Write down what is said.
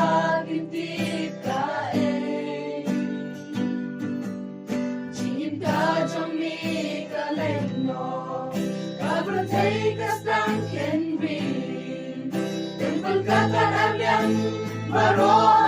pag-ibig ka Chingin ka trong mi ka lên nó Ka vừa thấy ka sang khen vi Đừng phân các em yang mà rồi